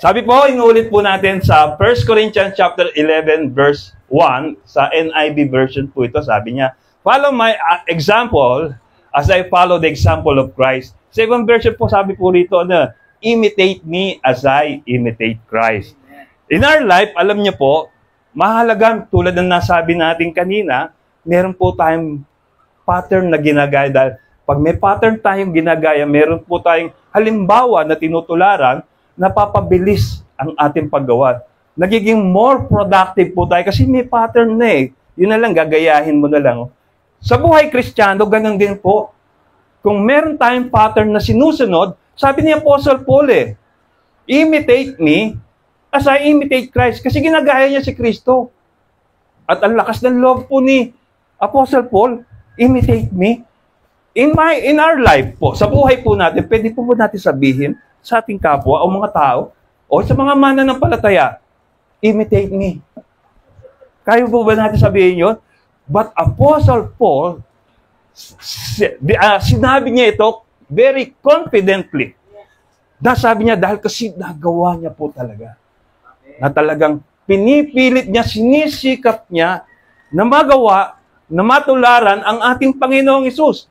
Sabi po, inuulit po natin sa 1 Corinthians chapter 11 verse 1, sa NIV version po ito, sabi niya, follow my example as I follow the example of Christ. Sa ibang version po, sabi po rito na, imitate me as I imitate Christ. In our life, alam niyo po, mahalaga, tulad ng nasabi natin kanina, meron po tayong pattern na ginagaya. Dahil pag may pattern tayong ginagaya, meron po tayong halimbawa na tinutularan, napapabilis ang ating paggawa. Nagiging more productive po tayo kasi may pattern na eh. Yun na lang, gagayahin mo na lang. Sa buhay Kristiyano, ganun din po. Kung meron tayong pattern na sinusunod, sabi ni Apostle Paul imitate me as I imitate Christ. Kasi ginagaya niya si Kristo. At ang lakas ng loob po ni Apostle Paul, imitate me. In our life po, sa buhay po natin, pwede po natin sabihin sa ating kapwa o mga tao o sa mga mananampalataya, imitate me. Kaya po ba natin sabihin yun? But Apostle Paul, sinabi niya ito very confidently. Sabi niya dahil kasi nagawa niya po talaga. Na talagang pinipilit niya, sinisikap niya na magawa, na matularan ang ating Panginoong Hesus.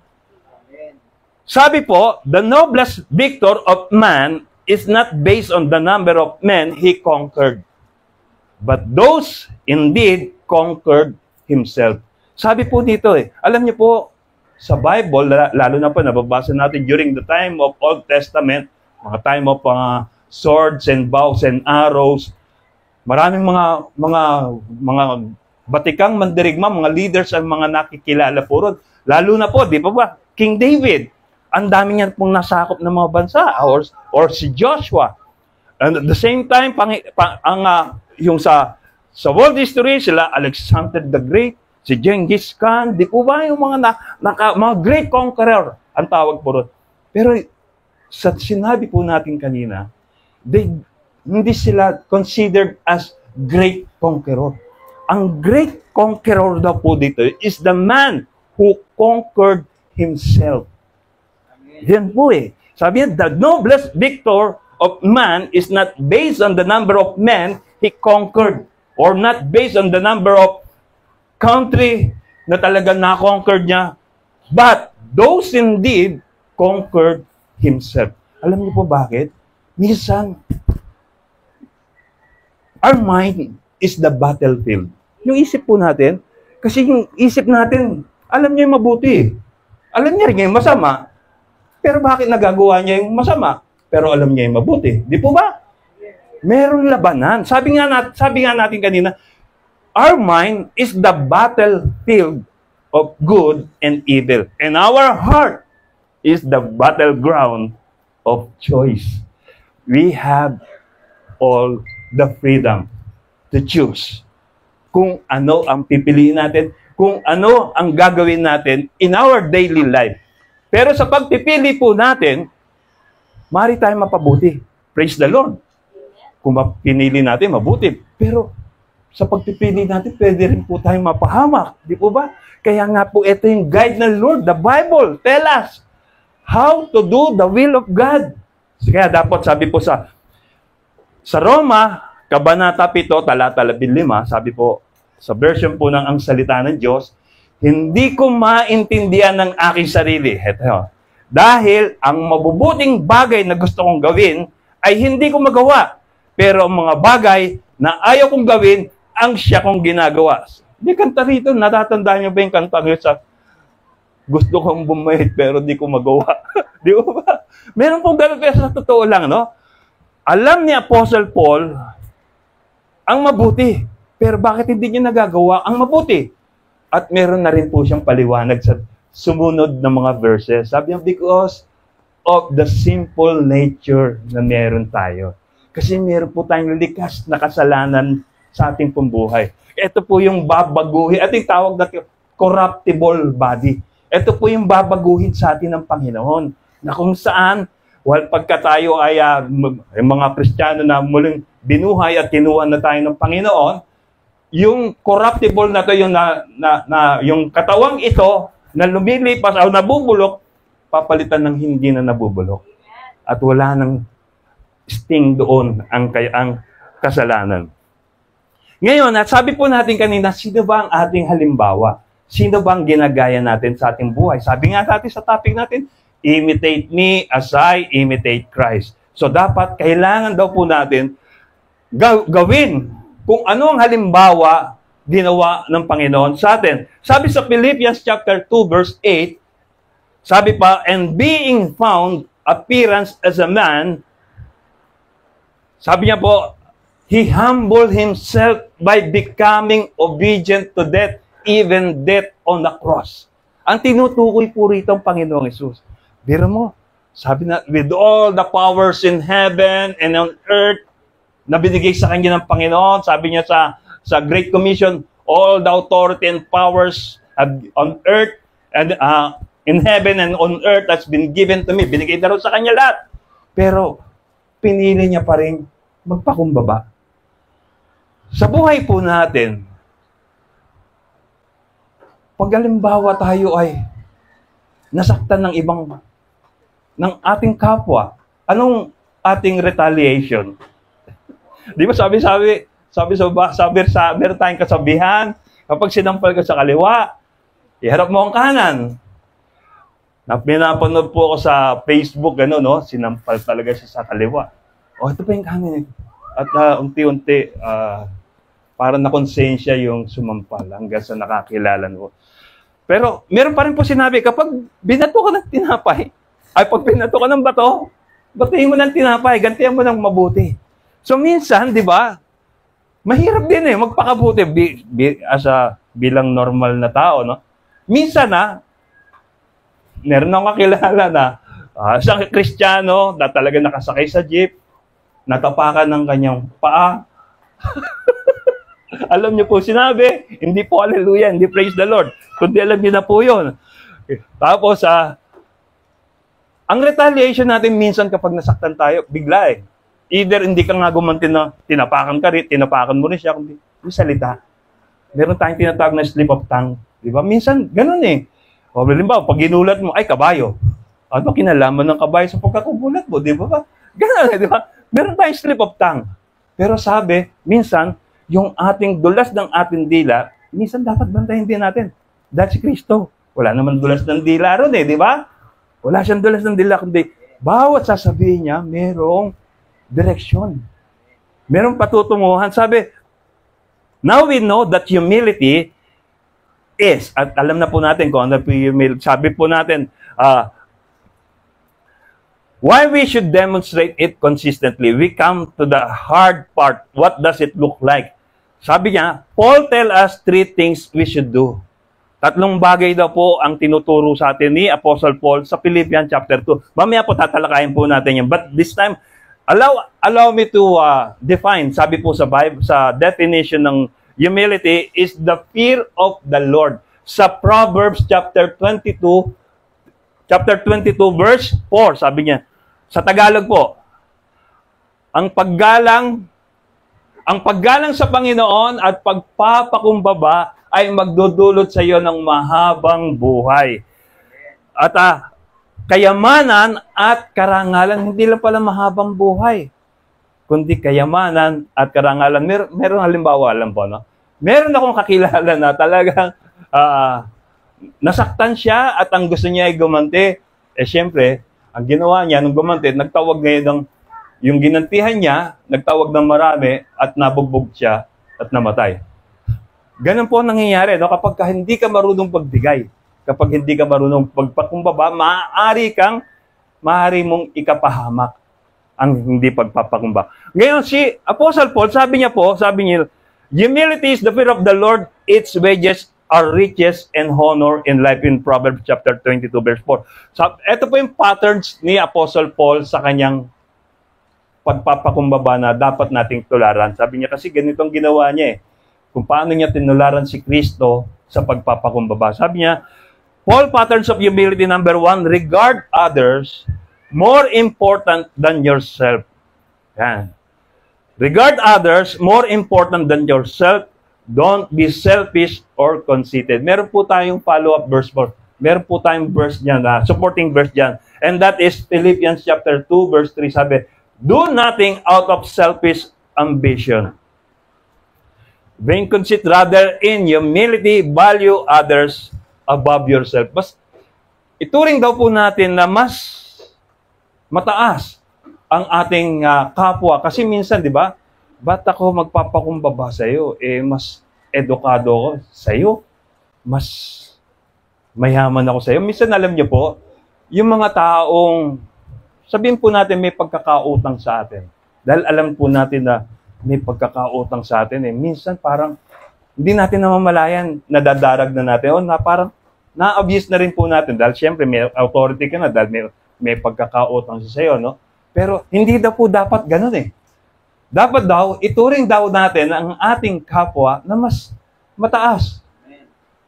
Sabi po, the noblest victor of man is not based on the number of men he conquered, but those indeed conquered himself. Sabi po dito alam niyo po, sa Bible, lalo na po nababasa natin during the time of Old Testament, mga time of swords and bows and arrows, maraming mga batikang mandirigma, mga leaders ang mga nakikilala po ron. Lalo na po, di ba ba, King David, ang dami niya pong nasakop ng mga bansa, or si Joshua. And at the same time, yung sa world history, sila Alexander the Great, si Genghis Khan, di po ba yung mga great conqueror ang tawag po ron. Pero sa sinabi po natin kanina, hindi sila considered as great conqueror. Ang great conqueror daw po dito is the man who conquered himself. Yan po Sabi niya, the noblest victor of man is not based on the number of men he conquered or not based on the number of country na talaga na-conquered niya, but those indeed conquered himself. Alam niyo po bakit? Minsan, our mind is the battlefield. Yung isip po natin, kasi yung isip natin, alam niya yung mabuti. Alam niya rin yung masama. Pero bakit nagagawa niya yung masama? Pero alam niya yung mabuti. Di po ba? Merong labanan. Sabi nga natin kanina, our mind is the battlefield of good and evil. And our heart is the battleground of choice. We have all the freedom to choose kung ano ang pipiliin natin, kung ano ang gagawin natin in our daily life. Pero sa pagpipili po natin, maaari tayong mapabuti. Praise the Lord. Kung pinili natin, mabuti. Pero sa pagpipili natin, pwede rin po tayong mapahamak. Di po ba? Kaya nga po, ito yung guide ng Lord. The Bible tell us how to do the will of God. Kaya dapat sabi po sa Roma, Kabanata 7, talata 15, sabi po, sa version po ng Ang Salita ng Diyos, hindi ko maintindihan ng aking sarili. Ito, dahil ang mabubuting bagay na gusto kong gawin ay hindi ko magawa. Pero ang mga bagay na ayaw kong gawin, ang siya kong ginagawa. Di kanta rito, natatandaan niyo ba yung kanta nyo sa gusto kong bumahit pero di ko magawa? Di ba? Meron pong gano'n, pero sa totoo lang, no? Alam ni Apostle Paul ang mabuti. Pero bakit hindi niya nagagawa ang mabuti? At meron na rin po siyang paliwanag sa sumunod na mga verses. Sabi niya, because of the simple nature na meron tayo. Kasi meron po tayong likas na kasalanan sa ating pambuhay. Ito po yung babaguhin, at yung tawag natin, corruptible body. Ito po yung babaguhin sa atin ng Panginoon. Na kung saan, pagka tayo ay mga Kristiyano na muling binuhay at kinuha na tayo ng Panginoon, yung corruptible na to, yung katawang ito na lumilipas o nabubulok, papalitan ng hindi na nabubulok. At wala nang sting doon ang kasalanan. Ngayon, at sabi po natin kanina, sino ba ang ating halimbawa? Sino bang ginagaya natin sa ating buhay? Sabi nga natin sa topic natin, imitate me as I imitate Christ. So dapat, kailangan daw po natin gawin kung ano ang halimbawa ginawa ng Panginoon sa atin. Sabi sa Philippians chapter 2 verse 8, sabi pa, and being found appearance as a man, sabi niya po, He humbled Himself by becoming obedient to death, even death on the cross. Ang tinutukoy po rito ang Panginoong Hesus. Biro mo, sabi na, with all the powers in heaven and on earth, na binigay sa Kanya ng Panginoon, sabi niya sa Great Commission, all the authority and powers on earth and in heaven and on earth has been given to me. Binigay na rin sa Kanya lahat. Pero, pinili niya pa rin magpakumbaba. Sa buhay po natin, pag halimbawa tayo ay nasaktan ng ating kapwa, anong ating retaliation? Di ba sabi meron tayong kasabihan, kapag sinampal ka sa kaliwa, iharap mo ang kanan. Pinapanood po ako sa Facebook, sinampal talaga siya sa kaliwa. Ito pa yung kanan. At unti-unti, para nakonsensya yung sumampal hanggang sa nakakilala mo. Pero meron pa rin po sinabi, kapag binato ka ng tinapay, pag binato ka ng bato, batuhin mo ng tinapay, gantihan mo ng mabuti. So minsan, di ba, mahirap din magpakabuti bilang normal na tao, no? Minsan meron akong kakilala na isang Kristiyano na talaga nakasakay sa jeep, natapakan ng kanyang paa. Alam niyo po sinabi, hindi po hallelujah, hindi praise the Lord, kundi alam niyo na po yun. Tapos, ang retaliation natin minsan kapag nasaktan tayo, bigla Either hindi ka nga gumanti na tinapakan ka rin, tinapakan mo rin siya, kundi yung salita. Meron tayong tinatawag na slip of tongue. Di ba? Minsan, ganun O, halimbawa, pag ginulat mo, ay, kabayo. Ano kinalaman ng kabayo sa pagkakugulat mo? Di ba? Ganun, di ba? Meron tayong slip of tongue. Pero sabi, minsan, yung ating dulas ng ating dila, minsan dapat bantayin din natin. Dahil si Kristo, wala naman dulas ng dila ron di ba? Wala siyang dulas ng dila, kundi bawat sasabihin niya, merong direksyon. Merong patutunguhan. Sabi, now we know that humility is, at alam na po natin kung ano po humility. Sabi po natin, why we should demonstrate it consistently. We come to the hard part. What does it look like? Sabi niya, Paul tell us 3 things we should do. 3 bagay daw po ang tinuturo sa atin ni Apostle Paul sa Philippians chapter 2. Mamaya po tatalakayin po natin yan. But this time, allow me to define. Sabi po sa Bible, sa definition ng humility is the fear of the Lord. Sa Proverbs chapter 22 verse 4, sabi niya, sa Tagalog po, ang paggalang sa Panginoon at pagpapakumbaba ay magdudulot sa iyo ng mahabang buhay. At kayamanan at karangalan, hindi lang pala mahabang buhay, kundi kayamanan at karangalan. Meron halimbawa, alam po, no? Meron akong kakilala na talagang nasaktan siya at ang gusto niya ay gumanti. Siyempre, ang ginawa niya nung gumanti, nagtawag ngayon yung ginantihan niya, nagtawag ng marami at nabugbog siya at namatay. Ganun po ang nangyayari, no? Kapag hindi ka marunong pagbigay, kapag hindi ka marunong pagpakumbaba, maaari mong ikapahamak ang hindi pagpapakumbaba. Ngayon, si Apostle Paul, sabi niya, humility is the fear of the Lord, its wages are riches and honor in life, in Proverbs chapter 22 verse 4. So, ito po yung patterns ni Apostle Paul sa kanyang pagpapakumbaba na dapat nating tularan. Sabi niya kasi ganitong ginawa niya kung paano niya tinularan si Kristo sa pagpapakumbaba. Sabi niya, Paul patterns of humility, number 1, regard others more important than yourself. Yan. Regard others more important than yourself. Don't be selfish or conceited. Meron po tayong follow-up verse po. Meron po tayong verse dyan, supporting verse dyan. And that is Philippians chapter 2 verse 3. Sabi, Do nothing out of selfish ambition. Being conceit, rather in humility, value others above yourself. Ituring daw po natin na mas mataas ang ating kapwa. Kasi minsan, di ba, ba't ako magpapakumbaba sa iyo? Mas edukado ako sa iyo. Mas mayaman ako sa iyo. Minsan, alam niyo po, yung mga taong, sabihin po natin may pagkakautang sa atin. Dahil alam po natin na may pagkakautang sa atin. Minsan, parang, hindi natin namamalayan, nadadarag na natin. Parang, na-abuse na rin po natin dahil siyempre may authority ka na dahil may pagkakautang siya sa iyo, no? Pero hindi daw po dapat ganun Dapat daw, ituring daw natin ang ating kapwa na mas mataas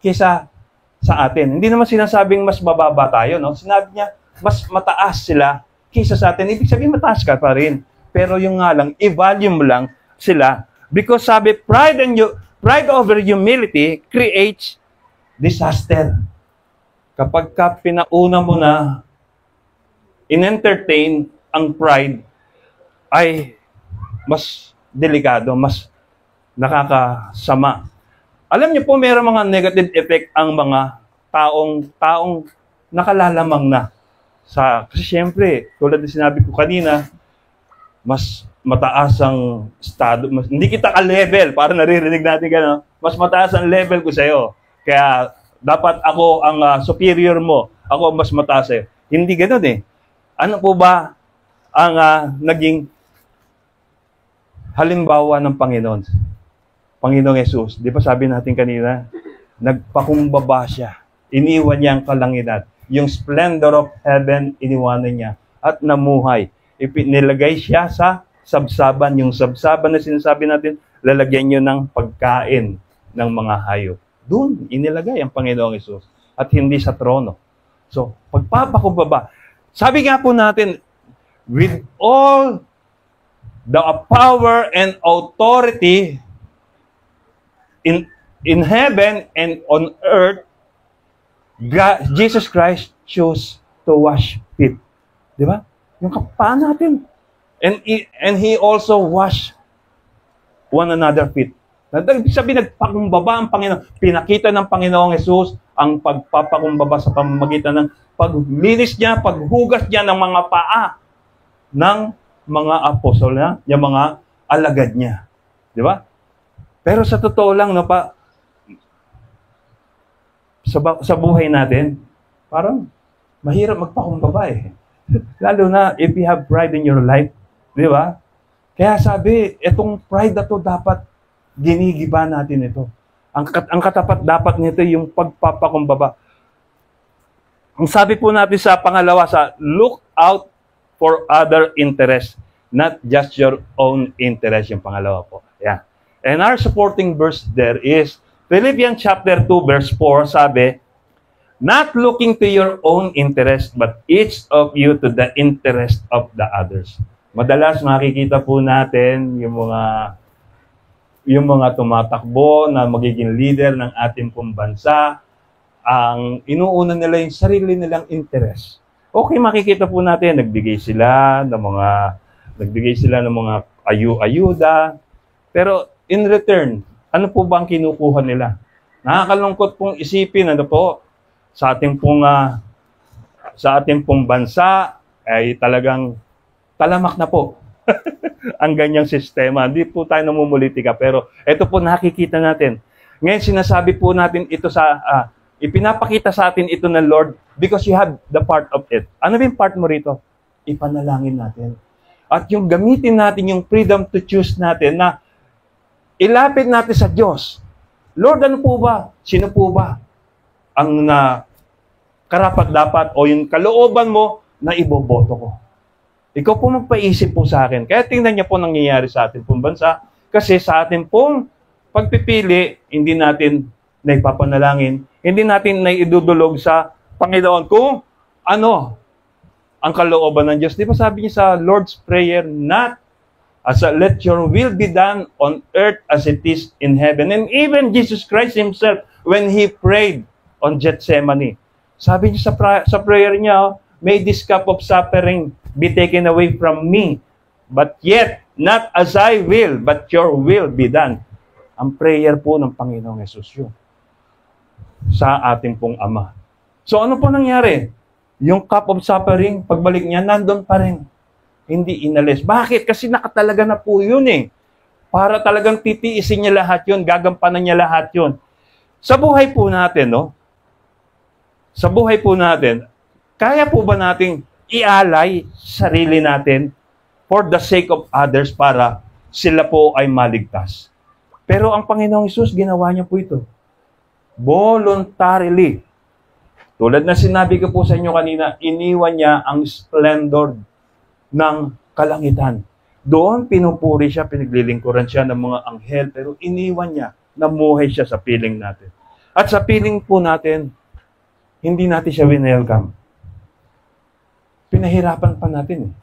kaysa sa atin. Hindi naman sinasabing mas mababa tayo, no? Sinabi niya, mas mataas sila kaysa sa atin. Ibig sabihin, mataas ka pa rin. Pero yung nga lang, i-value mo lang sila. Because sabi, pride over humility creates disaster. Kapag pinauna mo na in-entertain ang pride, ay mas delikado, mas nakakasama. Alam niyo po, mayroong mga negative effect ang mga taong nakalalamang na. Kasi siyempre, tulad na sinabi ko kanina, mas mataas ang estado. Hindi kita ka-level, para naririnig natin gano'n. Mas mataas ang level ko sa'yo. Kaya, dapat ako ang superior mo. Ako mas mataas sa'yo. Hindi gano'n Ano po ba ang naging halimbawa ng Panginoon? Panginoong Jesus. Di ba sabi natin kanina, nagpakumbaba siya. Iniwan niya ang kalanginan. Yung splendor of heaven, iniwanan niya. At namuhay. Nilagay siya sa sabsaban. Yung sabsaban na sinasabi natin, lalagyan niyo ng pagkain ng mga hayop. Doon, inilagay ang Panginoong Jesus. At hindi sa trono. So, pagpapakumbaba. Sabi nga po natin, with all the power and authority in heaven and on earth, God, Jesus Christ chose to wash feet. Di ba? Yung kapaan natin. And He also washed one another feet. Ibig sabihin, nagpakumbaba ang Panginoon. Pinakita ng Panginoong Jesus ang pagpapakumbaba sa pamamagitan ng paglinis niya, paghugas niya ng mga paa ng mga apostol niya, yung mga alagad niya. Di ba? Pero sa totoo lang, sa buhay natin, parang mahirap magpakumbaba Lalo na if you have pride in your life. Di ba? Kaya sabi, itong pride na to dapat ginigiba natin ito. Ang katapat dapat nito yung pagpapakumbaba. Ang sabi po natin sa pangalawa, look out for other interests, not just your own interest, yung pangalawa po. Yeah. And our supporting verse there is Philippians chapter 2 verse 4, sabi, not looking to your own interest, but each of you to the interest of the others. Madalas makikita po natin yung mga tumatakbo na magiging leader ng ating pong bansa, ang inuuna nila yung sarili nilang interest. Okay, makikita po natin, nagbigay sila ng mga ayuda, pero in return, ano po ba ang kinukuha nila? Nakakalungkot pong isipin, sa ating pong bansa ay talagang talamak na po ang ganyang sistema. Hindi po tayo namumulitika, pero ito po nakikita natin. Ngayon sinasabi po natin ito ipinapakita sa atin ito ng Lord because you have the part of it. Ano ba yung part mo rito? Ipanalangin natin. At yung gamitin natin yung freedom to choose natin na ilapit natin sa Diyos. Lord, ano po ba? Sino po ba ang karapat-dapat o yung kalooban mo na iboboto ko? Ikaw po magpaisip po sa akin. Kaya tingnan niyo po nangyayari sa ating pong bansa. Kasi sa ating pong pagpipili, hindi natin naipapanalangin, hindi natin naidudulog sa Panginoon kung ano ang kalooban ng Diyos. Di ba sabi niya sa Lord's Prayer, let your will be done on earth as it is in heaven. And even Jesus Christ Himself, when He prayed on Gethsemane, sabi niya sa prayer niya, may this cup of suffering be taken away from me. But yet, not as I will, but your will be done. Ang prayer po ng Panginoong Hesus yun sa ating pong Ama. So ano po nangyari? Yung cup of suffering, pagbalik niya, nandun pa rin. Hindi inalis. Bakit? Kasi nakatalaga na po yun eh. Para talagang titiisin niya lahat yun, gagampanan niya lahat yun. Sa buhay po natin, no? Sa buhay po natin, kaya po ba nating ialay sarili natin for the sake of others para sila po ay maligtas? Pero ang Panginoong Hesus, ginawa niya po ito. Voluntarily. Tulad na sinabi ko po sa inyo kanina, iniwan niya ang splendor ng kalangitan. Doon pinupuri siya, pinaglilingkuran siya ng mga anghel, pero iniwan niya, namuhay siya sa piling natin. At sa piling po natin, hindi natin siya winelcome. Pinahirapan pa natin eh.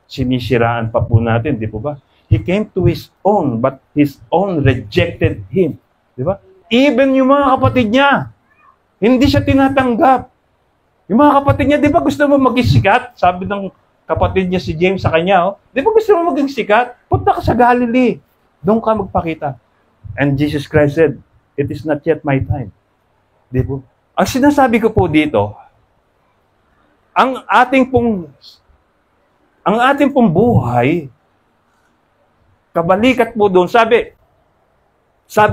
Sinisiraan pa po natin, di po ba? He came to His own, but His own rejected Him. Di ba? Even yung mga kapatid niya, hindi siya tinatanggap. Yung mga kapatid niya, di ba gusto mo maging sikat? Sabi ng kapatid niya si James sa kanya, oh, di ba gusto mo maging sikat? Punta ka sa Galilee. Doon ka magpakita. And Jesus Christ said, it is not yet my time. Di ba? Ang sinasabi ko po dito, ang ating pong buhay, kabalikat po doon, sabi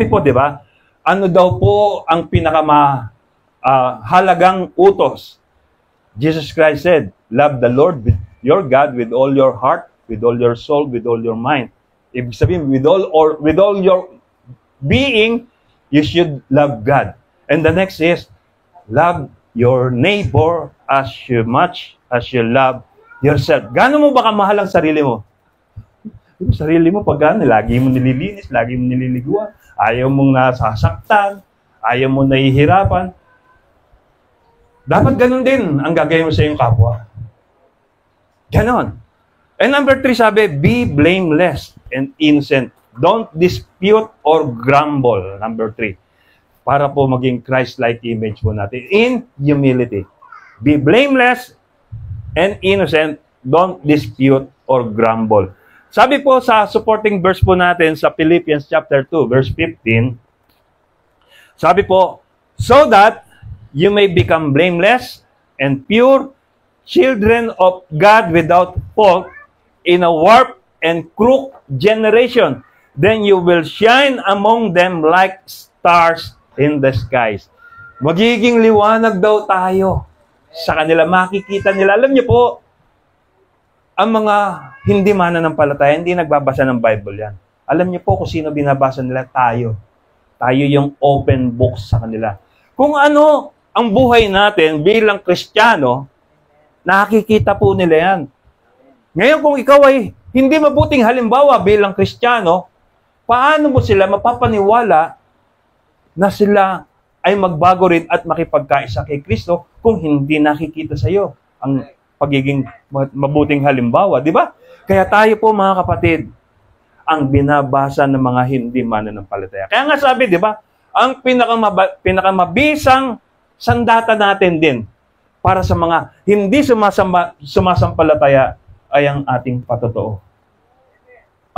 po, di ba, ano daw po ang halagang utos? Jesus Christ said, love the Lord with your God with all your heart, with all your soul, with all your mind. Ibig sabihin, with all your being, you should love God. And the next is, love your neighbor as much as you love yourself. Gaano mo ba kamahal ang sarili mo? Yung sarili mo, pag lagi mo nililinis, lagi mo nililiguan, ayaw mong nasasaktan, ayaw mong nahihirapan. Dapat ganun din ang gagawin mo sa iyong kapwa. Ganon. And number 3 sabi, be blameless and innocent. Don't dispute or grumble. Number 3. Para po maging Christ-like image po natin in humility. Be blameless and innocent. Don't dispute or grumble. Sabi po sa supporting verse po natin sa Philippians chapter 2, verse 15, sabi po, so that you may become blameless and pure, children of God without fault, in a warped and crooked generation. Then you will shine among them like stars in the skies. Magiging liwanag daw tayo sa kanila. Makikita nila. Alam niyo po, ang mga hindi mananampalataya, hindi nagbabasa ng Bible yan. Alam niyo po kung sino binabasa nila? Tayo. Tayo yung open book sa kanila. Kung ano ang buhay natin bilang Kristiyano, nakikita po nila yan. Ngayon kung ikaw ay hindi mabuting halimbawa bilang Kristiyano, paano mo sila mapapaniwala na sila ay magbago rin at makipagkaisa kay Kristo kung hindi nakikita sa iyo ang pagiging mabuting halimbawa, di ba? Kaya tayo po mga kapatid, ang binabasa ng mga hindi mananampalataya. Kaya nga sabi, di ba, ang pinakamabisang sandata natin din para sa mga hindi sumasampalataya ay ang ating patotoo.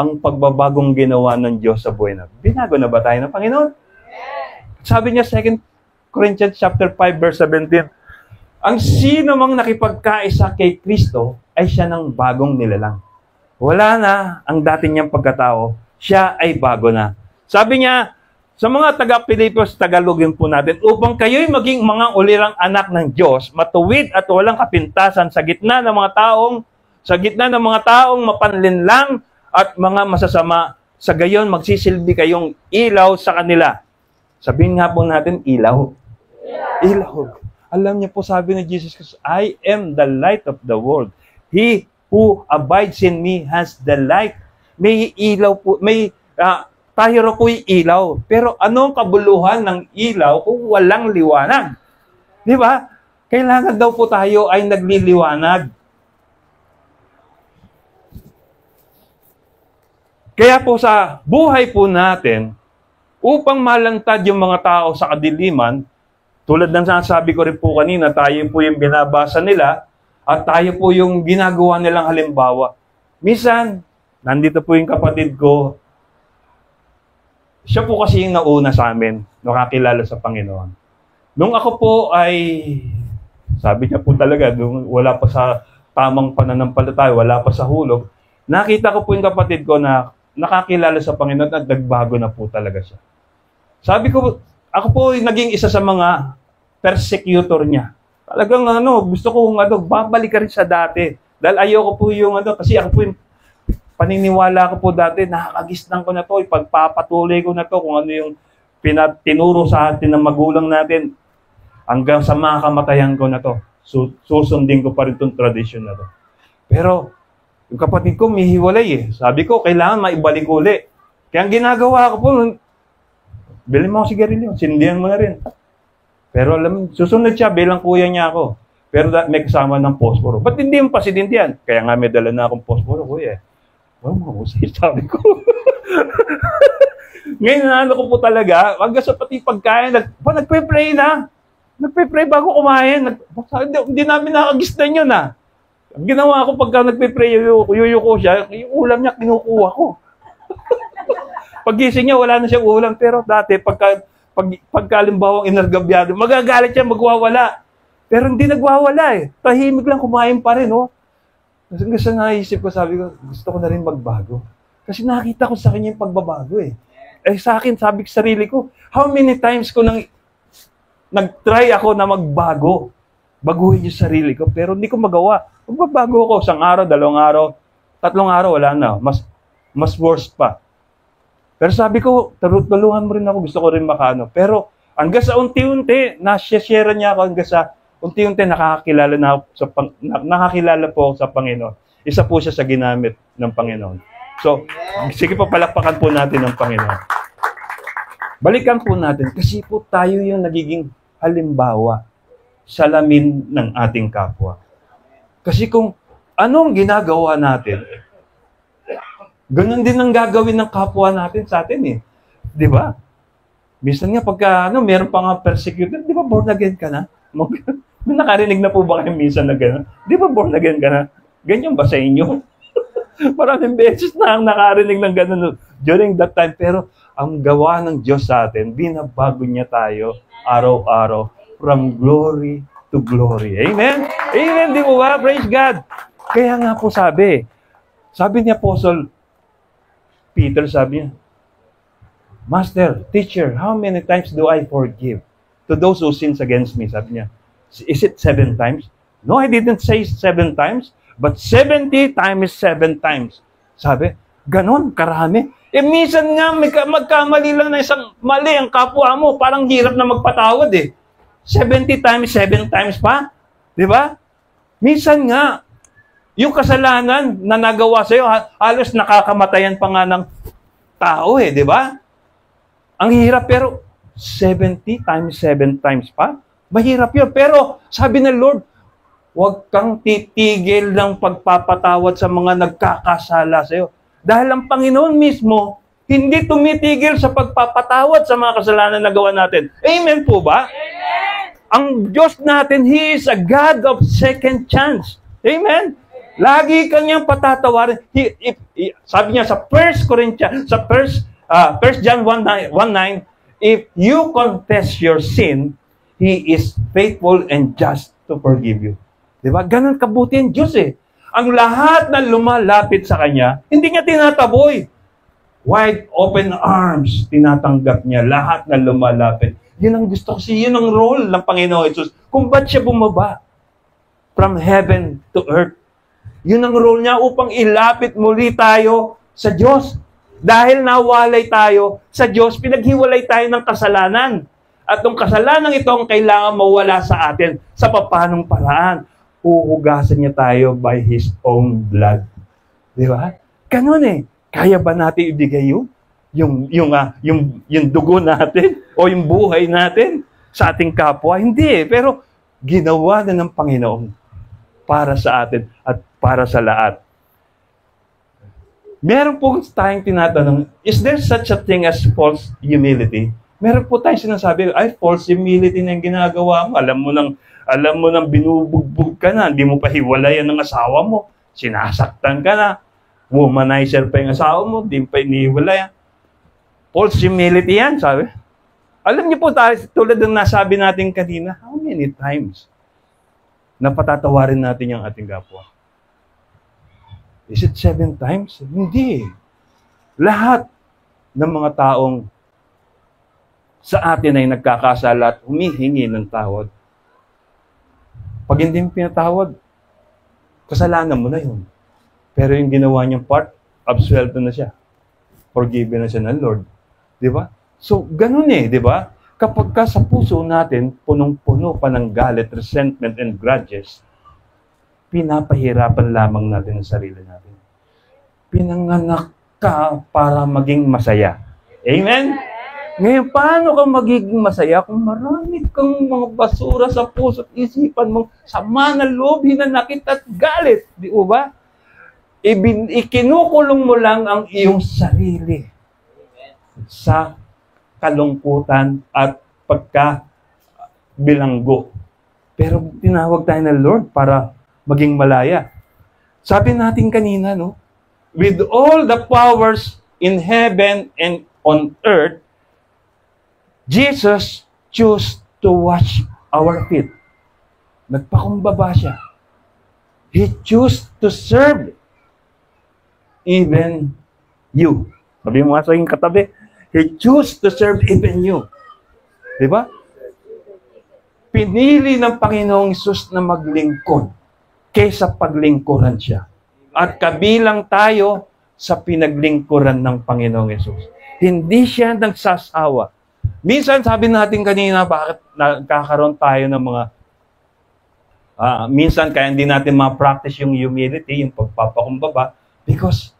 Ang pagbabagong ginawa ng Diyos sa buhay natin. Binago na ba tayo ng Panginoon? Sabi niya, 2 Corinthians chapter 5, verse 17, ang sino mang nakipagkaisa kay Kristo ay siya ng bagong nilalang. Wala na ang dati niyang pagkatao, siya ay bago na. Sabi niya, sa mga taga-Pilipos, Tagalogin po natin, upang kayo'y maging mga ulirang anak ng Diyos, matuwid at walang kapintasan sa gitna ng mga taong mapanlinlang at mga masasama, sa gayon magsisilbi kayong ilaw sa kanila. Sabihin nga po natin, ilaw. Ilaw. Alam niyo po, sabi ni Jesus Christ, I am the light of the world. He who abides in me has the light. May ilaw po, tayo rin po'y ilaw. Pero anong kabuluhan ng ilaw kung walang liwanag? Di ba? Kailangan daw po tayo ay nagliliwanag. Kaya po sa buhay po natin, upang malantad yung mga tao sa kadiliman, tulad ng sinasabi ko rin po kanina, tayo po yung binabasa nila at tayo po yung ginagawa nilang halimbawa. Minsan, nandito po yung kapatid ko. Siya po kasi yung nauna sa amin, nakakilala sa Panginoon. Nung ako po ay, sabi niya po talaga, nung wala pa sa tamang pananampalataya, wala pa sa hulog, nakita ko po yung kapatid ko na nakakilala sa Panginoon at nagbago na po talaga siya. Sabi ko, ako po ay naging isa sa mga persecutor niya. Talagang gusto ko babalik ka rin sa dati. Dahil ayoko po yung kasi ako po yung paniniwala ko po dati, nakakagisnan ko na to, ipagpapatuloy ko na to kung ano yung tinuro sa atin ng magulang natin hanggang sa mga kamatayan ko na to. Susundin ko pa rin itong tradisyon na to. Pero, yung kapatid ko, may hiwalay eh. Sabi ko, kailangan maibalik uli. Kaya ang ginagawa ko po, bilhin mo ako sigarilyo, sindihan mo na rin. Pero alam, susunod siya, bilang kuya niya ako. Pero may kasama ng posporo. Ba't hindi yung pasidente yan? Kaya nga may dala na akong posporo, kuya. Well, mahusay, sabi ko. Ngayon, ko po talaga, hanggang sa pati pagkain, nagpe-pray na. Nagpe-pray bago kumain. Hindi namin nakagisnan yun, ah. Ang ginawa ko pagka nagpe-pray, yuyuko siya, yung ulam niya, kinukuha ko. Paggising niya, wala na siyang ulam. Pero dati, pagkalimbawang inargabyado, magagalit siya, magwawala. Pero hindi nagwawala eh. Tahimik lang, kumain pa rin, oh. Kasi naisip ko, sabi ko, gusto ko na rin magbago. Kasi nakita ko sa kanya yung pagbabago eh. Eh sa akin, sabi ko sarili ko, how many times ko nag-try ako na magbago. Baguhin yung sarili ko, pero hindi ko magawa. Magbabago ako, 1 araw, 2 araw, 3 araw, wala na. Mas worse pa. Pero sabi ko, tulungan mo rin ako, gusto ko rin makano. Pero hanggang sa unti-unti, na-share niya ako hanggang sa unti-unti nakakilala po ako sa Panginoon. Isa po siya sa ginamit ng Panginoon. So, sige po, palakpakan po natin ng Panginoon. Balikan po natin, kasi po tayo yung nagiging halimbawa, salamin ng ating kapwa. Kasi kung anong ginagawa natin, ganun din ang gagawin ng kapwa natin sa atin eh. Di ba? Minsan nga pagka, meron pa nga persecuted, di ba born again ka na? May nakarinig na po ba kayo minsan na gano'n? Di ba born again ka na? Ganyan ba sa inyo? Maraming beses na ang nakarinig ng gano'n during that time. Pero ang gawa ng Diyos sa atin, binabago niya tayo araw-araw from glory to glory. Amen? Amen, di mo ba? Praise God! Kaya nga po sabi ni Apostle Peter, sabi niya, Master, teacher, how many times do I forgive to those who sins against me? Sabi niya, is it 7 times? No, I didn't say 7 times, but 70 times 7 times. Sabi, ganon, karami. Eh, minsan nga, magkamali lang na isang mali ang kapwa mo, parang hirap na magpatawad eh. 70 times 7 times pa? Di ba? Minsan nga, yung kasalanan na nagawa sa'yo, halos nakakamatayan pa nga ng tao eh, di ba? Ang hirap, pero 70 times 7 times pa? Mahirap yun. Pero sabi ng Lord, huwag kang titigil ng pagpapatawad sa mga nagkakasala sa iyo. Dahil ang Panginoon mismo, hindi tumitigil sa pagpapatawad sa mga kasalanan na gawa natin. Amen po ba? Amen! Ang Diyos natin, He is a God of second chance. Amen? Lagi kanyang patatawarin. Sabi niya sa 1 John 1:9, if you confess your sin, He is faithful and just to forgive you. Diba? Ganun kabuti ang Diyos eh. Ang lahat na lumalapit sa Kanya, hindi niya tinataboy. Wide open arms, tinatanggap niya lahat na lumalapit. Yun ang gusto ko. Yun ang role ng Panginoon Jesus. Kung ba't siya bumaba from heaven to earth. Yun ang role niya upang ilapit muli tayo sa Diyos. Dahil nawalay tayo sa Diyos, pinaghiwalay tayo ng kasalanan. At yung kasalanan ito ang kailangan mawala sa atin sa papanong paraan. Uhugasan niya tayo by His own blood. Di ba? Ganun eh. Kaya ba natin ibigay yung dugo natin o yung buhay natin sa ating kapwa? Hindi eh. Pero ginawa na ng Panginoon para sa atin at para sa lahat. Meron po tayong tinatanong, is there such a thing as false humility? Meron po tayong sinasabi, ay, false humility na yung ginagawa mo. Alam mo nang binubugbog ka na, hindi mo pa hiwalayan ng asawa mo, sinasaktan ka na. Womanizer pa yung asawa mo, di pa iniwala yan. False humility yan, sabi. Alam niyo po tayo, tulad ng nasabi natin kanina, how many times na patatawarin natin yung ating kapwa? Is it 7 times? Hindi. Lahat ng mga taong sa atin ay nagkakasala at humihingi ng tawad. Pag hindi mo pinatawad, kasalanan mo na yun. Pero yung ginawa niyang part, absuelto na siya. Forgiven na siya ng Lord. Di ba? So, ganun di ba? Kapag ka sa puso natin, punong-puno pa ng galit, resentment, and grudges, pinapahirapan lamang natin ang sarili natin. Pinanganak ka para maging masaya. Amen? Ngayon, paano ka magiging masaya kung marami kang mga basura sa puso at isipan mong sama na loob, hinanakit at galit? Di ba? Ikinukulong mo lang ang iyong sarili sa kalungkutan at pagkabilanggo. Pero tinawag tayo ng Lord para maging malaya. Sabi natin kanina, no? With all the powers in heaven and on earth, Jesus chose to wash our feet. Nagpakumbaba siya. He chose to serve even you. Sabi mo nga sa iyong katabi, He chose to serve even you. Diba? Pinili ng Panginoong Hesus na maglingkod kaysa paglingkuran siya. At kabilang tayo sa pinaglingkuran ng Panginoong Hesus. Hindi siya nagsasawa. Minsan, sabi natin kanina, bakit nagkakaroon tayo ng mga minsan, kaya hindi natin ma-practice yung humility, yung pagpapakumbaba, because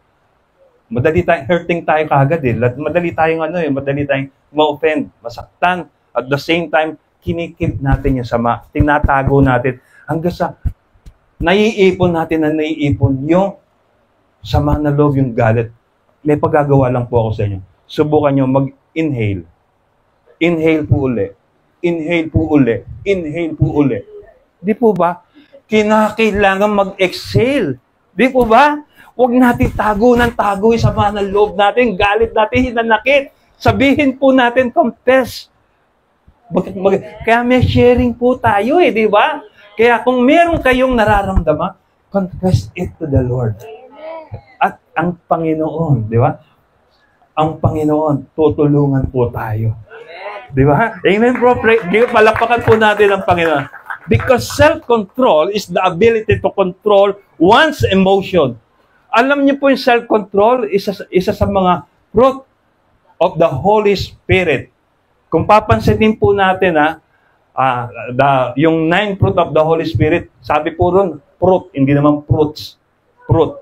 madali tayong hurting tayo kaagad Madali tayong madali tayong ma-offend, masaktan. At the same time, kinikip natin yung sama. Tinatago natin hanggang sa naiipon yung sama na loob, yung galit. May paggagawa lang po ako sa inyo. Subukan nyo mag-inhale. Inhale po uli. Inhale po uli. Inhale po uli. Di po ba? Kinakailangan mag-exhale. Di po ba? Huwag natin tago yung sama ng loob natin, galit natin, hinanakit. Sabihin po natin, confess. Kaya may sharing po tayo di ba? Kaya kung meron kayong nararamdaman, confess it to the Lord. At ang Panginoon, di ba? Ang Panginoon, tutulungan po tayo. Di ba? Amen, bro. Palakpakan po natin ang Panginoon. Because self-control is the ability to control one's emotion. Alam niyo po yung self-control, isa sa mga fruit of the Holy Spirit. Kung papansinin po natin, yung 9 fruit of the Holy Spirit, sabi po ron, fruit, hindi naman fruits. Fruit.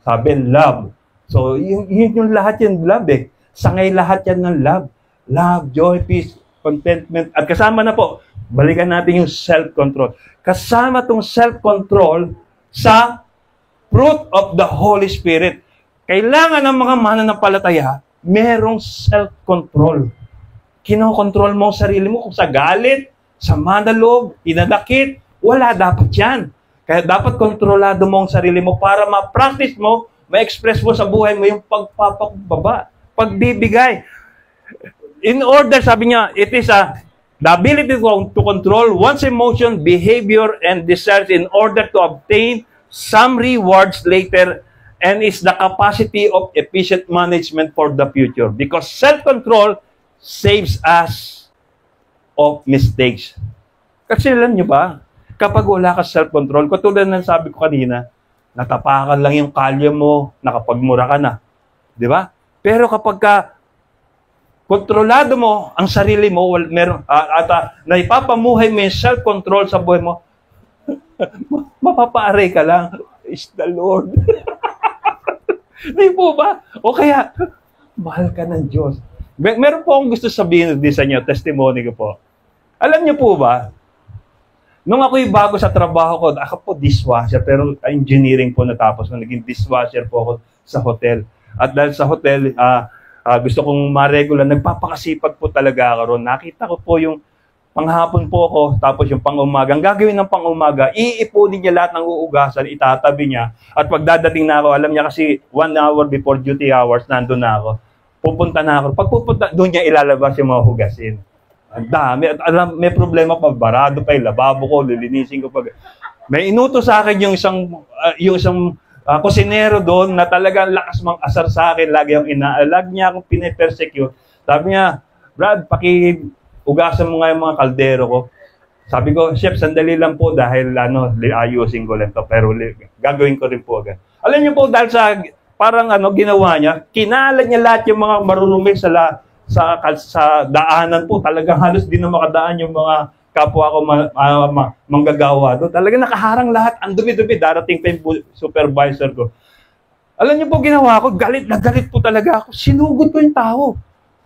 Sabi, love. So, yung lahat yan, love Sangay lahat yan ng love. Love, joy, peace, contentment. At kasama na po, balikan natin yung self-control. Kasama tong self-control sa fruit of the Holy Spirit. Kailangan ng mga mananampalataya, merong self-control. Kinokontrol mo ang sarili mo kung sa galit, sa manaloob, inadakit, wala dapat yan. Kaya dapat kontrolado mo ang sarili mo para ma-practice mo, ma-express mo sa buhay mo yung pagpapakumbaba, pagbibigay. In order, sabi niya, it is the ability to control one's emotion, behavior, and desires in order to obtain some rewards later, and is the capacity of efficient management for the future. Because self-control saves us of mistakes. Kasi alam niyo ba, kapag wala ka self-control, katulad ng sabi ko kanina, natapakan lang yung kalye mo, nakapagmura ka na. Di ba? Pero kapag ka kontrolado mo ang sarili mo, naipapamuhay mo yung self-control sa buhay mo, mapapaaray ka lang. Is the Lord. Di po ba? O kaya, mahal ka ng Diyos. Meron po akong gusto sabihin din sa inyo, testimony ko po. Alam niyo po ba, nung ako'y bago sa trabaho ko, ako po dishwasher, pero engineering po natapos ko, naging dishwasher po ako sa hotel. At dahil sa hotel, gusto kong ma-regular, nagpapakasipag po talaga ako ron. Nakita ko po yung panghapon po ako, tapos yung pang-umaga. Ang gagawin ng pang-umaga, iipunin niya lahat ng uugasan, itatabi niya. At pag dadating na ako, alam niya kasi 1 hour before duty hours, nandun na ako. Pupunta na ako. Pag pupunta, doon niya ilalabas yung mga hugasin. Ang dami. At alam, may problema pa, barado pa yung lababo ko, lilinisin ko pag... May inuto sa akin yung isang kusinero doon na talagang lakas mang asar sa akin, lagi niya akong pinipersecute. Sabi niya, Brad, ugasan mo nga yung mga kaldero ko. Sabi ko, Chef, sandali lang po dahil ayusin ko lang to, pero gagawin ko rin po agad. Alam niyo po, dahil sa parang ginawa niya, kinalat niya lahat yung mga marurumi sa daanan po. Talagang halos di na makadaan yung mga kapwa ko manggagawa doon. Talagang nakaharang lahat. Ang dumi-dumi. Darating pa yung supervisor ko. Alam niyo po, ginawa ko, galit na galit po talaga ako. Sinugod ko yung tao.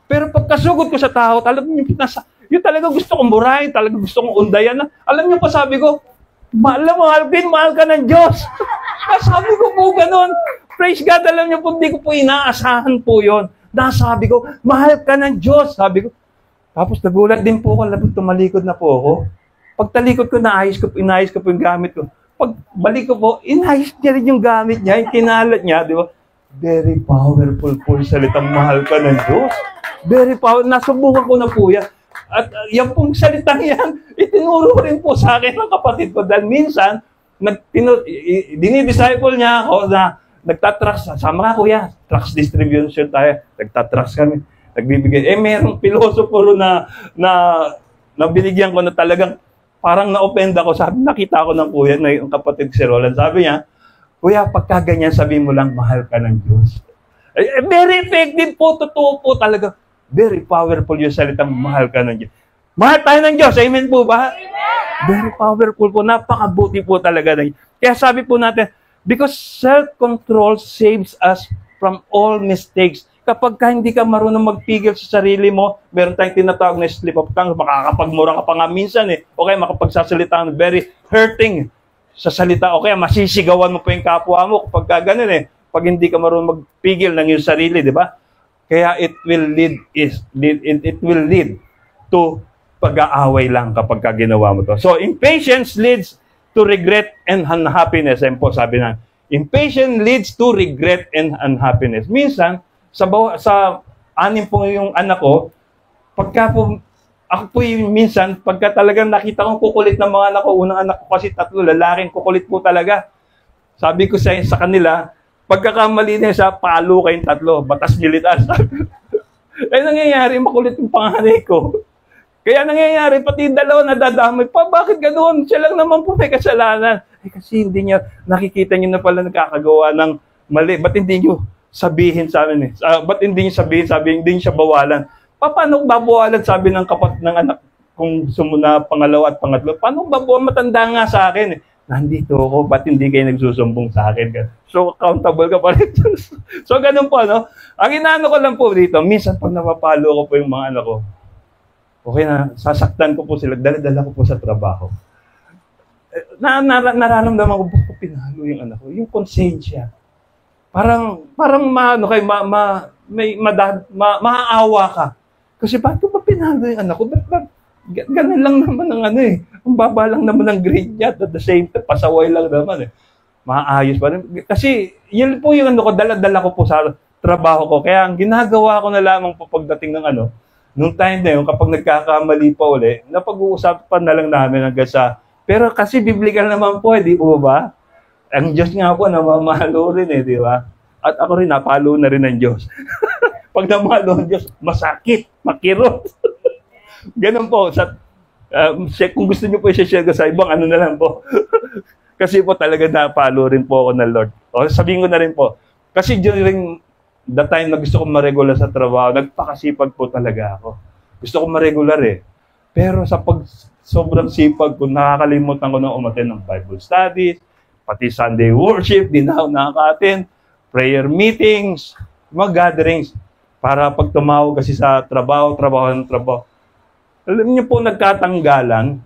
Pero pagkasugod ko sa tao, talagang yung talagang gusto kong burahin, talagang gusto kong undayan na. Alam niyo pa, sabi ko, mahal ka ng Diyos. Sabi ko po ganun. Praise God, alam niyo po, hindi ko po inaasahan po yon. Nasabi ko, mahal ka ng Diyos. Sabi ko, tapos nagulat din po ako, labot tumalikod na po ako. Pag talikod ko, inayos ko po yung gamit ko. Pag balik ko po, inayos niya rin yung gamit niya, yung kinalat niya, di ba? Very powerful po yung salitang mahal ka ng Diyos. Very powerful. Nasubukan ko na po yan. At yan pong salitang yan, itinuro rin po sa akin ng kapatid ko. Dahil minsan, dinidisciple niya ako na nagtatraks. Sama ka kuya, trucks distribution tayo. Nagtatraks kami. Nagbibigay. Merong pilosopo na binigyan ko na talagang parang na-offend ako. Sabi, nakita ko ng kuya na yung kapatid si Roland. Sabi niya, kuya, pagka ganyan, sabi mo lang, mahal ka ng Diyos. Very effective po, totoo po talaga. Very powerful yung salitang mahal ka ng Diyos. Mahal tayo ng Diyos, amen po ba? Amen! Very powerful po, napakabuti po talaga. Kaya sabi po natin, because self-control saves us from all mistakes. Kapag hindi ka marunong magpigil sa sarili mo, meron tayong tinatawag na slip of tongue, makakapagmura ka pa nga minsan o kaya makapagsasalita ng very hurting sa salita, o kaya masisigawan mo pa yung kapwa mo kapag ganun pag hindi ka marunong magpigil ng iyong sarili, di ba? Kaya it will lead to pag-aaway lang kapag ginawa mo to. So, impatience leads to regret and unhappiness. Ayun po, sabi na, impatience leads to regret and unhappiness. Minsan, sa anim po yung anak ko, pagka po, ako po yung minsan, pagka talagang nakita kong kukulit ng mga anak ko, unang anak ko kasi 3, lalaking kukulit po talaga. Sabi ko sa kanila, pagkakamali na sa palo kayong 3, batas militar. Nangyayari, makulit yung panganay ko. Kaya nangyayari, pati yung 2 nadadamay pa. Bakit ganoon? Siya lang naman po may kasalanan. Kasi hindi niya, nakikita niyo na pala nakakagawa ng mali. Ba't hindi niyo sabihin sa amin ba't hindi niyo sabihin, hindi niyo siya bawalan? Paano babawalan, sabi ng kapatid ng anak kung sumuna pangalawa at pangatlo? Paano babawalan? Matanda nga sa akin Nandito ako, ba't hindi kayo nagsusumbong sa akin? So, accountable ka pa rin. So, ganun po, Ang inaano ko lang po dito, minsan pag napapalo ko po yung mga anak ko, okay na, sasaktan ko po sila, dala-dala ko po sa trabaho. Nararamdaman ko, bakit pinalo yung anak ko? Yung konsensya. Parang maaawa ka. Kasi bakit ba pinalo yung anak ko? Ganun lang naman ang ang baba lang naman ang grade niya. At the same time, pasaway lang naman Maayos pa rin. Kasi yun po yung dala-dala ko po sa trabaho ko. Kaya ang ginagawa ko na lamang po pagdating ng nung time na yun, kapag nagkakamali pa uli, napag-uusapan na lang namin hanggang sa, pero kasi biblical naman po, di po ba? Ang Diyos nga po, namamahalo rin di ba? At ako rin, napalo na rin ng Diyos. Pag namahalo ng Diyos, masakit, makirot. Ganun po. Kung gusto niyo po i-share ko sa ibang na lang po. Kasi po talaga napalo rin po ako ng Lord. O sabihin ko na rin po. Kasi during the time na gusto kong ma-regular sa trabaho, nagpakasipag po talaga ako. Gusto kong ma-regular Pero sa sobrang sipag ko, nakakalimutan ko na umattend ng Bible studies, pati Sunday worship, di na ako nakaka-attend, prayer meetings, mga gatherings, para pag tumawag kasi sa trabaho. Alam niyo po, nagkatanggalan.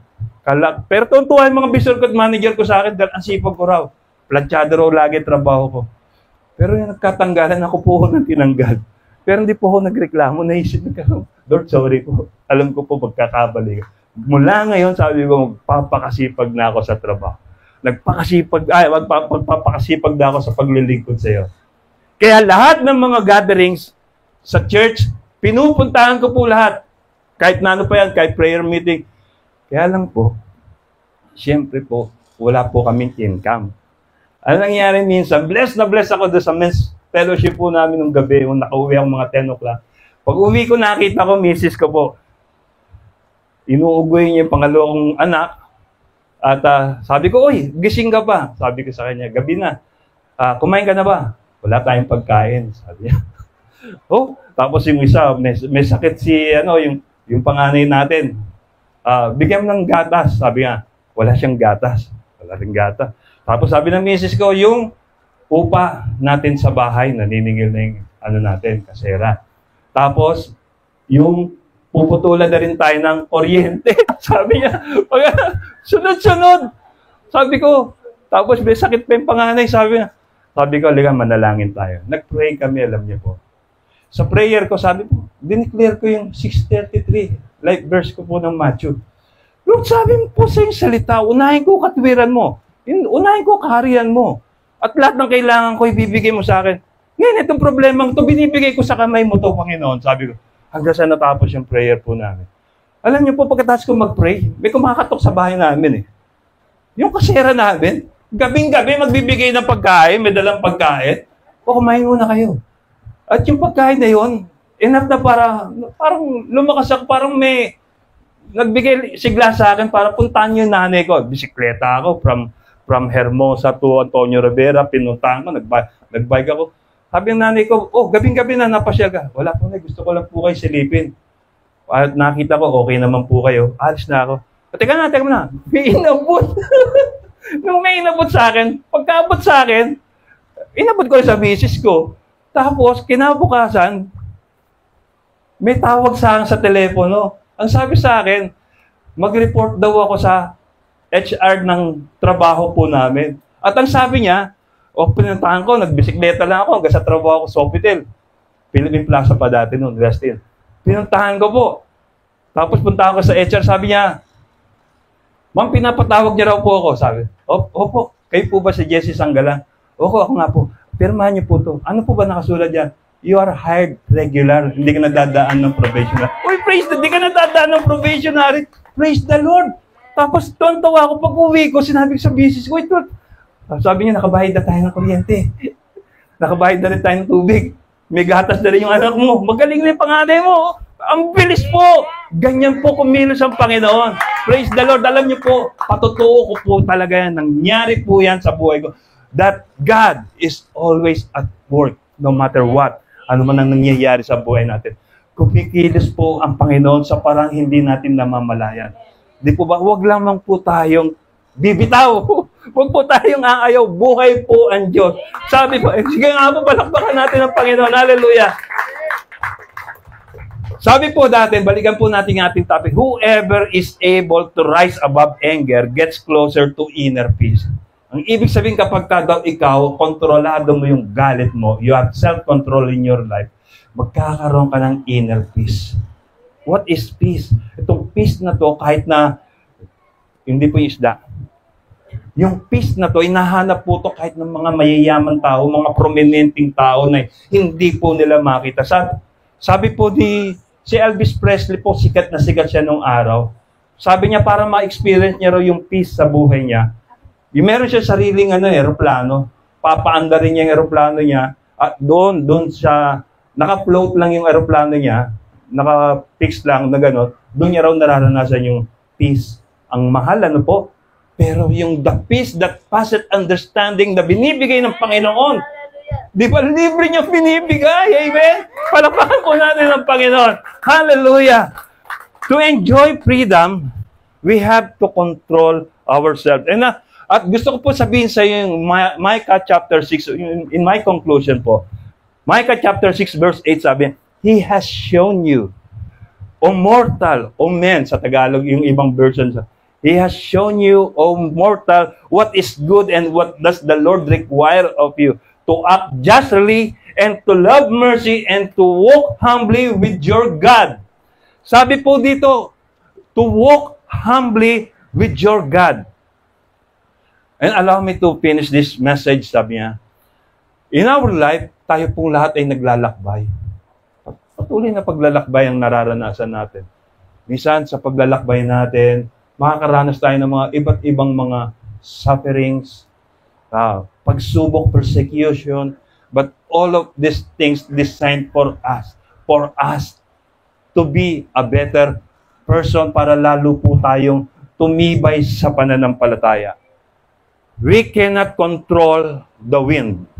Pero tuntuhan yung mga business ko at manager ko sa akin dahil ang sipag ko raw. Planchado raw lagi trabaho ko. Pero yung nagkatanggalan, ako po nang tinanggal. Pero hindi po ako nagreklamo. Naisip ko, Lord, sorry po. Alam ko po, magkakabali ka. Mula ngayon, sabi ko, magpapakasipag na ako sa trabaho. Magpapakasipag na ako sa paglilingkod sa iyo. Kaya lahat ng mga gatherings sa church, pinupuntahan ko po lahat. Kahit na ano pa yan, kahit prayer meeting. Kaya lang po, siyempre po, wala po kaming income. Ano nangyari minsan, blessed na blessed ako doon sa men's fellowship po namin nung gabi, kung nakauwi ako mga 10 o'clock. Pag uwi ko, nakita ko, misis ko po, inuugoy niya yung pangalawang anak. At sabi ko, "Uy, gising ka pa?" Sabi ko sa kanya, "Gabi na. Kumain ka na ba?" "Wala tayong pagkain," sabi niya. Oh, tapos yung isa, may sakit si, yung panganay natin. "Bigyan mo ng gatas," sabi niya. Wala siyang gatas. Wala rin gatas. Tapos sabi ng misis ko, yung upa natin sa bahay, naniningil na yung natin, kasera. Tapos, yung puputulan na rin tayo ng kuryente. Sabi niya, sunod-sunod. Sabi ko, tapos may sakit pa yung panganay. Sabi ko, "Liga, manalangin tayo." Nag-pray kami, alam niyo po. Sa prayer ko, sabi ko, dineclare ko yung 6:33, life verse ko po ng Matthew. "Lord, sabi mo po sa yung salita, unahin ko katwiran mo. Unahin ko kaharian mo. At lahat ng kailangan ko, ibibigay mo sa akin. Ngayon, itong problema ito, binibigay ko sa kamay mo ito, Panginoon." Sabi ko, hanggang sa natapos yung prayer po namin. Alam niyo po, pagkatapos ko mag-pray, may kumakatok sa bahay namin eh. Yung kasera namin, gabing-gabi magbibigay ng pagkain, may dalang pagkain. O, kumain muna kayo. At yung pagkain na yun, enough na parang lumakas ako, parang may nagbigay sigla sa akin para puntahan yung nanay ko. Bisikleta ako from Hermosa to Antonio Rivera, pinuntahan ko, nag-bike ako. Sabi ng nanay ko, "Oh, gabing-gabi na, napasyal ka." "Wala po na, gusto ko lang po kayo silipin. At nakita ko, okay naman po kayo. Alis na ako." Teka na, may inabot. Nung may inabot sa akin, pagkaabot sa akin, inabot ko sa misis ko. Tapos, kinabukasan, may tawag sa akin sa telepono. Ang sabi sa akin, mag-report daw ako sa HR ng trabaho po namin. At ang sabi niya, pinuntahan ko, nagbisikleta lang ako hanggang sa trabaho ko sa Sofitel. Philippine Plaza pa dati noon, Westin. Pinuntahan ko po. Tapos puntahan ko sa HR, sabi niya, "Ma'am, pinapatawag niya raw po ako." Sabi, "Opo, kayo po ba si Jesse Sanggalang?" "Opo, ako nga po." "Pirmahan niyo po to." "Ano po ba nakasulat diyan?" "You are hired regular, hindi ka nadadaan ng probationary." Uy, praise the Lord, hindi ka nadadaan ng probationary. Praise the Lord. Tapos tuwan-tuwa ako pag uwi ko, sinabi ko sa misis ko, ito. Sabi niya, "Nakabayad na tayo ng kuryente. Nakabayad na rin tayo ng tubig. May gatas na rin yung anak mo. Magaling na yung panganay mo." Ang bilis po. Ganyan po kumilos ang Panginoon. Praise the Lord. Alam niyo po, patotoo ko po talaga yan. Nangyari po yan sa buhay ko. That God is always at work, no matter what. Ano man ang nangyayari sa buhay natin. Kumikilos po ang Panginoon sa parang hindi natin namamalayan. Di po ba? Huwag lamang po tayong bibitaw. Huwag po tayong aayaw. Buhay po ang Diyos. Sabi po, sige nga po, palakpakan natin ang Panginoon. Hallelujah. Sabi po dati, balikan po natin ating topic, whoever is able to rise above anger gets closer to inner peace. Ang ibig sabihin kapag daw ikaw, kontrolado mo yung galit mo, you have self-control in your life, magkakaroon ka ng inner peace. What is peace? Itong peace na to, kahit na hindi po yung isda. Yung peace na to, inahanap po to kahit ng mga mayayaman tao, mga prominenteng tao na hindi po nila makita. Sabi po si Elvis Presley po, sikat na sikat siya nung araw. Sabi niya, para ma-experience niya raw yung peace sa buhay niya, yung meron siya sariling aeroplano, papaandarin niya yung aeroplano niya, at doon siya, naka-float lang yung aeroplano niya, naka-fix lang na gano'n, doon niya raw nararanasan yung peace. Ang mahal, po? Pero yung the peace that passeth understanding na binibigay ng Panginoon, di ba libre niya binibigay? Amen? Palakpakan po natin ng Panginoon. Hallelujah! To enjoy freedom, we have to control ourselves. At gusto ko po sabihin sa iyo yung Micah chapter 6, in my conclusion po, Micah chapter 6 verse 8 sabi, He has shown you, O mortal, O men, sa Tagalog, yung ibang version sa, He has shown you, O mortal, what is good and what does the Lord require of you, to act justly and to love mercy and to walk humbly with your God. Sabi po dito, to walk humbly with your God. And allow me to finish this message, sabi niya. In our life, tayo pong lahat ay naglalakbay. Patuloy na paglalakbay ang nararanasan natin. Minsan, sa paglalakbay natin, makakaranas tayo ng mga iba't ibang mga sufferings, pagsubok, persecution, but all of these things designed for us to be a better person para lalo po tayong tumibay sa pananampalataya. We cannot control the wind,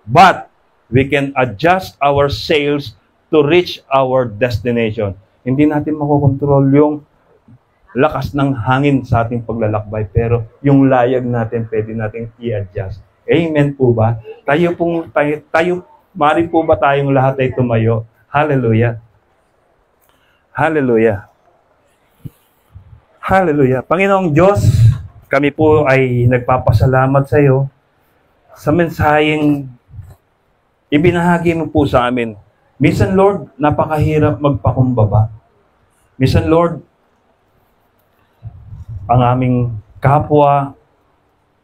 but we can adjust our sails to reach our destination. Hindi natin makokontrol yung lakas ng hangin sa ating paglalakbay, pero yung layag natin, pwede natin i-adjust. Amen po ba? Mari po ba tayong lahat ay tumayo? Hallelujah. Hallelujah. Hallelujah. Panginoong Diyos, kami po ay nagpapasalamat sa iyo sa mensaheng ibinahagi mo po sa amin. Minsan, Lord, napakahirap magpakumbaba. Minsan, Lord, ang aming kapwa,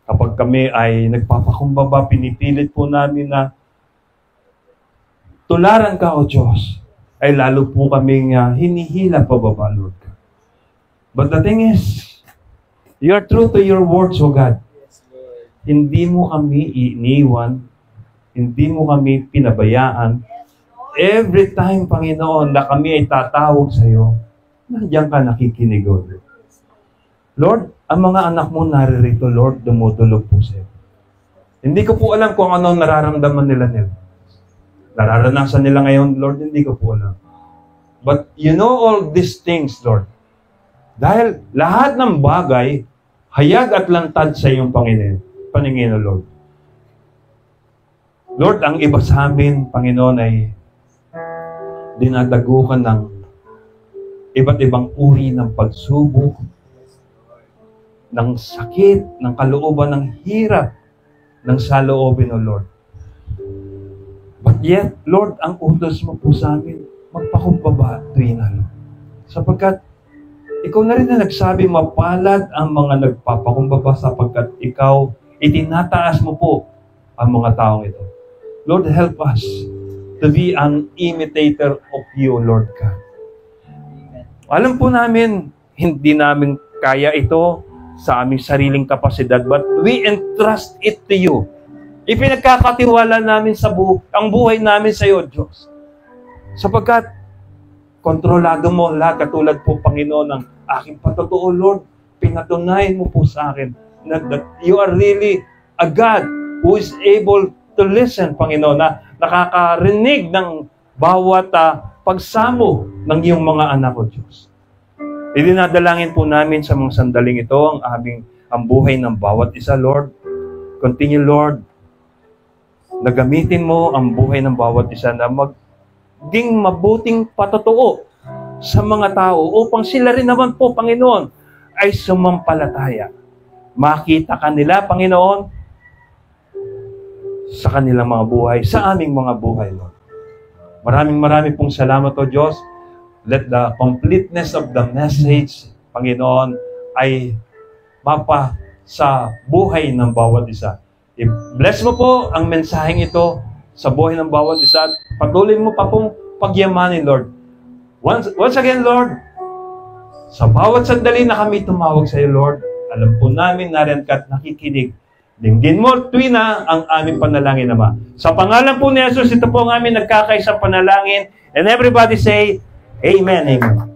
kapag kami ay nagpapakumbaba, pinipilit po namin na tularan ka, O Diyos, ay lalo po kaming hinihila pababa, Lord. But the thing is, you are true to your words, O God. Hindi mo kami iniwan, hindi mo kami pinabayaan. Every time, Panginoon, na kami ay tatawag sa iyo, nandiyan ka nakikinig, O Lord. Lord, ang mga anak mo naririto, Lord, dumudulog po sa iyo. Hindi ko po alam kung ano nararamdaman nila. Nararanasan nila ngayon, Lord, hindi ko po alam. But you know all these things, Lord. Dahil lahat ng bagay, hayag at lantad sa iyong paningin, O Lord. Lord, ang iba sa amin, Panginoon, ay dinadagukan ng iba't ibang uri ng pagsubok, ng sakit, ng kalooban, ng hirap, ng saloobin, O Lord. But yet, Lord, ang utos mo po sa amin, magpakumbaba tuwing Lord. Sapagkat, ikaw na rin na nagsabi, mapalad ang mga nagpapakumbaba sapagkat ikaw, itinataas mo po ang mga taong ito. Lord, help us to be an imitator of you, Lord God. Alam po namin, hindi namin kaya ito sa aming sariling kapasidad, but we entrust it to you. Ipinagkakatiwala namin ang buhay namin sa iyo, Diyos. Sapagkat, kontrolado mo lahat, katulad po, Panginoon, ng aking patotoo, Lord. Pinatunayan mo po sa akin that you are really a God who is able to listen, Panginoon, na nakakarinig ng bawat pagsamo ng iyong mga anak, O Diyos. Idinadalangin po namin sa mga sandaling ito ang buhay ng bawat isa, Lord. Continue, Lord, na gamitin mo ang buhay ng bawat isa na maging mabuting patotoo sa mga tao upang sila rin naman po, Panginoon, ay sumampalataya. Makita kanila, Panginoon, sa kanilang mga buhay, sa aming mga buhay, Lord. Maraming pong salamat, O Diyos. Let the completeness of the message, Panginoon, ay mapa sa buhay ng bawat isa. I-bless mo po ang mensaheng ito sa buhay ng bawat isa. Patuloy mo pa pong pagyamanin, Lord. Once again, Lord, sa bawat sandali na kami tumawag sa iyo, Lord, alam po namin nariyan ka at nakikinig. Dinggin mo, tuwina ang aming panalangin, Ama. Sa pangalan po ni Jesus, ito po ang aming nagkakaisang panalangin. And everybody say, Amen, Amen.